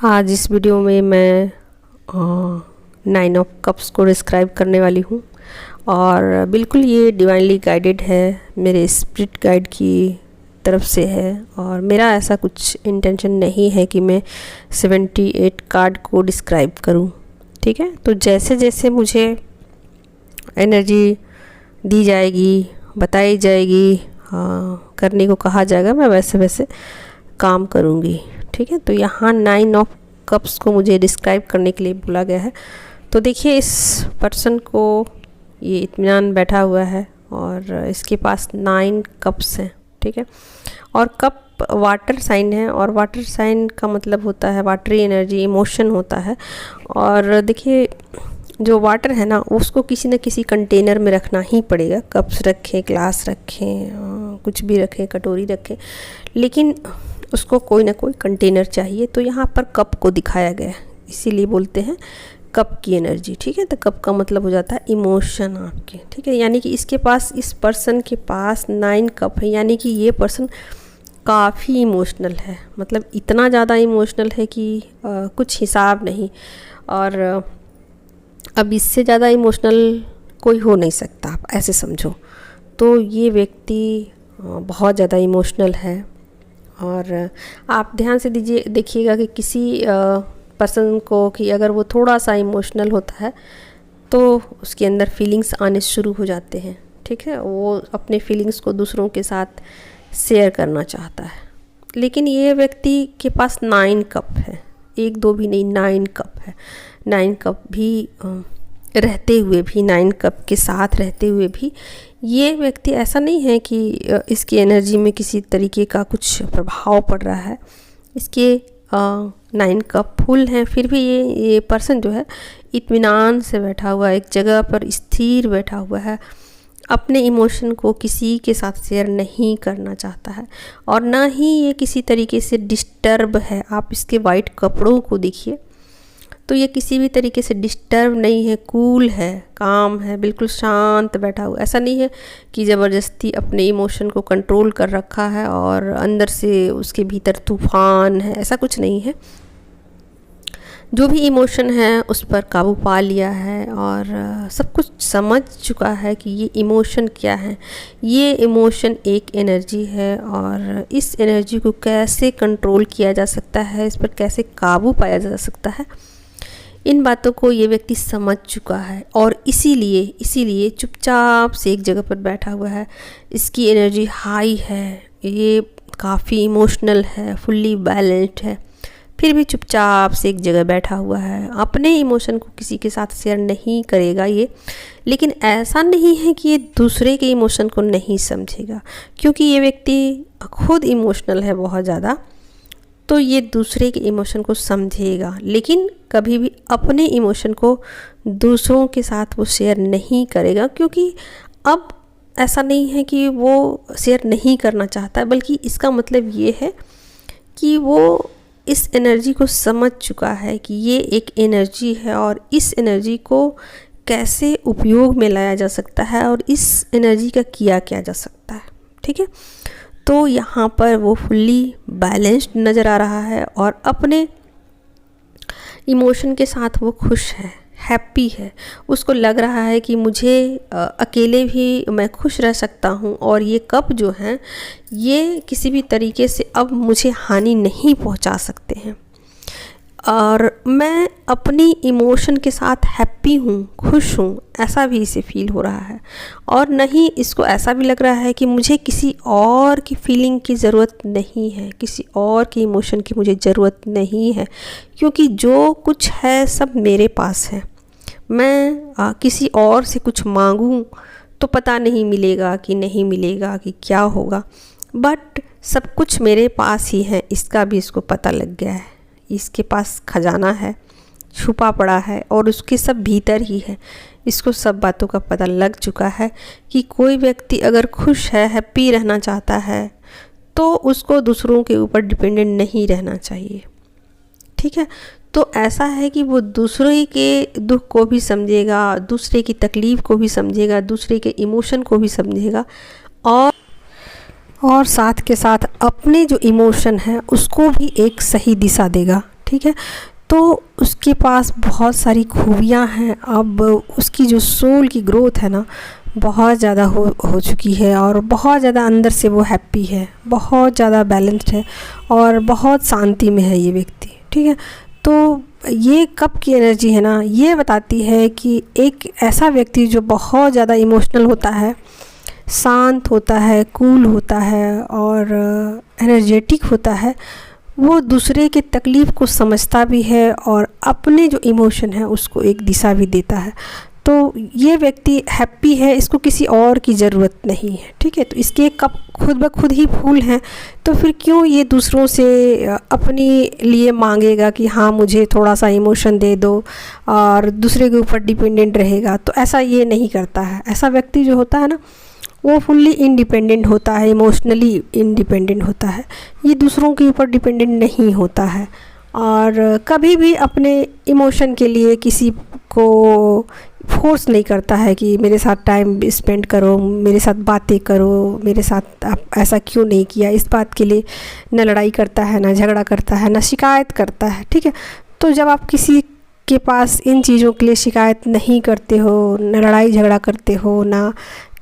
आज इस वीडियो में मैं 9 ऑफ कप्स को डिस्क्राइब करने वाली हूँ और बिल्कुल ये डिवाइनली गाइडेड है, मेरे स्पिरिट गाइड की तरफ से है और मेरा ऐसा कुछ इंटेंशन नहीं है कि मैं 78 कार्ड को डिस्क्राइब करूँ। ठीक है, तो जैसे जैसे मुझे एनर्जी दी जाएगी, बताई जाएगी, करने को कहा जाएगा, मैं वैसे वैसे काम करूँगी। ठीक है, तो यहाँ 9 ऑफ कप्स को मुझे डिस्क्राइब करने के लिए बोला गया है। तो देखिए, इस पर्सन को ये इत्मीनान बैठा हुआ है और इसके पास 9 कप्स हैं। ठीक है, और कप वाटर साइन है और वाटर साइन का मतलब होता है वाटरी एनर्जी, इमोशन होता है। और देखिए, जो वाटर है ना, उसको किसी न किसी कंटेनर में रखना ही पड़ेगा। कप्स रखें, ग्लास रखें, कुछ भी रखें, कटोरी रखें, लेकिन उसको कोई ना कोई कंटेनर चाहिए। तो यहाँ पर कप को दिखाया गया है, इसीलिए बोलते हैं कप की एनर्जी। ठीक है, तो कप का मतलब हो जाता है इमोशन आपके। ठीक है, यानी कि इसके पास, इस पर्सन के पास 9 कप है, यानी कि ये पर्सन काफ़ी इमोशनल है। मतलब इतना ज़्यादा इमोशनल है कि कुछ हिसाब नहीं। और अब इससे ज़्यादा इमोशनल कोई हो नहीं सकता, आप ऐसे समझो। तो ये व्यक्ति बहुत ज़्यादा इमोशनल है और आप ध्यान से देखिएगा कि किसी पर्सन को कि अगर वो थोड़ा सा इमोशनल होता है तो उसके अंदर फीलिंग्स आने शुरू हो जाते हैं। ठीक है, वो अपने फीलिंग्स को दूसरों के साथ शेयर करना चाहता है। लेकिन ये व्यक्ति के पास 9 कप है, 1-2 भी नहीं, 9 कप है। 9 कप भी रहते हुए भी, 9 कप के साथ रहते हुए भी ये व्यक्ति ऐसा नहीं है कि इसकी एनर्जी में किसी तरीके का कुछ प्रभाव पड़ रहा है। इसके 9 कप फुल हैं, फिर भी ये पर्सन जो है इत्मीनान से बैठा हुआ है, एक जगह पर स्थिर बैठा हुआ है। अपने इमोशन को किसी के साथ शेयर नहीं करना चाहता है और ना ही ये किसी तरीके से डिस्टर्ब है। आप इसके वाइट कपड़ों को देखिए तो ये किसी भी तरीके से डिस्टर्ब नहीं है, कूल है, काम है, बिल्कुल शांत बैठा हुआ। ऐसा नहीं है कि ज़बरदस्ती अपने इमोशन को कंट्रोल कर रखा है और अंदर से उसके भीतर तूफान है, ऐसा कुछ नहीं है। जो भी इमोशन है उस पर काबू पा लिया है और सब कुछ समझ चुका है कि ये इमोशन क्या है। ये इमोशन एक एनर्जी है और इस एनर्जी को कैसे कंट्रोल किया जा सकता है, इस पर कैसे काबू पाया जा सकता है, इन बातों को ये व्यक्ति समझ चुका है और इसीलिए चुपचाप से एक जगह पर बैठा हुआ है। इसकी एनर्जी हाई है, ये काफ़ी इमोशनल है, फुल्ली बैलेंस्ड है, फिर भी चुपचाप से एक जगह बैठा हुआ है। अपने इमोशन को किसी के साथ शेयर नहीं करेगा ये, लेकिन ऐसा नहीं है कि ये दूसरे के इमोशन को नहीं समझेगा, क्योंकि ये व्यक्ति खुद इमोशनल है बहुत ज़्यादा। तो ये दूसरे के इमोशन को समझेगा, लेकिन कभी भी अपने इमोशन को दूसरों के साथ वो शेयर नहीं करेगा, क्योंकि अब ऐसा नहीं है कि वो शेयर नहीं करना चाहता है, बल्कि इसका मतलब ये है कि वो इस एनर्जी को समझ चुका है कि ये एक एनर्जी है और इस एनर्जी को कैसे उपयोग में लाया जा सकता है और इस एनर्जी का किया जा सकता है। ठीक है, तो यहाँ पर वो फुल्ली बैलेंस्ड नज़र आ रहा है और अपने इमोशन के साथ वो खुश है, हैप्पी है। उसको लग रहा है कि मुझे अकेले भी मैं खुश रह सकता हूँ और ये कप जो हैं ये किसी भी तरीके से अब मुझे हानि नहीं पहुँचा सकते हैं और मैं अपनी इमोशन के साथ हैप्पी हूँ, खुश हूँ, ऐसा भी इसे फील हो रहा है। और नहीं, इसको ऐसा भी लग रहा है कि मुझे किसी और की फीलिंग की ज़रूरत नहीं है, किसी और की इमोशन की मुझे ज़रूरत नहीं है, क्योंकि जो कुछ है सब मेरे पास है। मैं किसी और से कुछ मांगूँ तो पता नहीं मिलेगा कि नहीं मिलेगा कि क्या होगा, बट सब कुछ मेरे पास ही है। इसका भी इसको पता लग गया है, इसके पास खजाना है, छुपा पड़ा है और उसके सब भीतर ही है। इसको सब बातों का पता लग चुका है कि कोई व्यक्ति अगर खुश है, हैप्पी रहना चाहता है, तो उसको दूसरों के ऊपर डिपेंडेंट नहीं रहना चाहिए। ठीक है, तो ऐसा है कि वो दूसरे के दुख को भी समझेगा, दूसरे की तकलीफ़ को भी समझेगा, दूसरे के इमोशन को भी समझेगा और साथ के साथ अपने जो इमोशन है उसको भी एक सही दिशा देगा। ठीक है। तो उसके पास बहुत सारी खूबियाँ हैं, अब उसकी जो सोल की ग्रोथ है ना बहुत ज़्यादा हो चुकी है और बहुत ज़्यादा अंदर से वो हैप्पी है, बहुत ज़्यादा बैलेंस्ड है और बहुत शांति में है ये व्यक्ति, ठीक है। तो ये कप की एनर्जी है ना, ये बताती है कि एक ऐसा व्यक्ति जो बहुत ज़्यादा इमोशनल होता है, शांत होता है, कूल होता है और एनर्जेटिक होता है, वो दूसरे के तकलीफ़ को समझता भी है और अपने जो इमोशन है उसको एक दिशा भी देता है। तो ये व्यक्ति हैप्पी है, इसको किसी और की ज़रूरत नहीं है, ठीक है। तो इसके कप खुद ब खुद ही फूल हैं, तो फिर क्यों ये दूसरों से अपने लिए मांगेगा कि हाँ मुझे थोड़ा सा इमोशन दे दो और दूसरे के ऊपर डिपेंडेंट रहेगा। तो ऐसा ये नहीं करता है। ऐसा व्यक्ति जो होता है ना वो फुल्ली इंडिपेंडेंट होता है, इमोशनली इंडिपेंडेंट होता है, ये दूसरों के ऊपर डिपेंडेंट नहीं होता है और कभी भी अपने इमोशन के लिए किसी को फोर्स नहीं करता है कि मेरे साथ टाइम स्पेंड करो, मेरे साथ बातें करो, मेरे साथ आप ऐसा क्यों नहीं किया। इस बात के लिए न लड़ाई करता है, ना झगड़ा करता है, ना शिकायत करता है, ठीक है। तो जब आप किसी के पास इन चीज़ों के लिए शिकायत नहीं करते हो, न लड़ाई झगड़ा करते हो, ना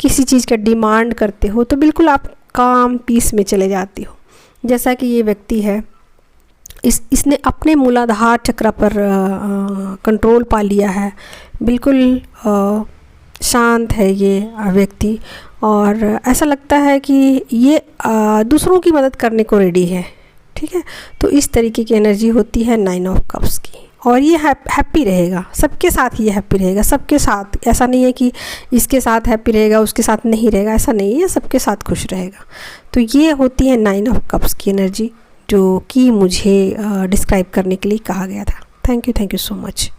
किसी चीज़ का डिमांड करते हो, तो बिल्कुल आप काम पीस में चले जाते हो। जैसा कि ये व्यक्ति है, इसने अपने मूलाधार चक्र पर कंट्रोल पा लिया है, बिल्कुल शांत है ये व्यक्ति और ऐसा लगता है कि ये दूसरों की मदद करने को रेडी है, ठीक है। तो इस तरीके की एनर्जी होती है 9 ऑफ कप्स की और ये हैप्पी रहेगा, सबके साथ ये हैप्पी रहेगा, सबके साथ। ऐसा नहीं है कि इसके साथ हैप्पी रहेगा उसके साथ नहीं रहेगा, ऐसा नहीं है, सबके साथ खुश रहेगा। तो ये होती है 9 ऑफ कप्स की एनर्जी जो कि मुझे डिस्क्राइब करने के लिए कहा गया था। Thank you so much.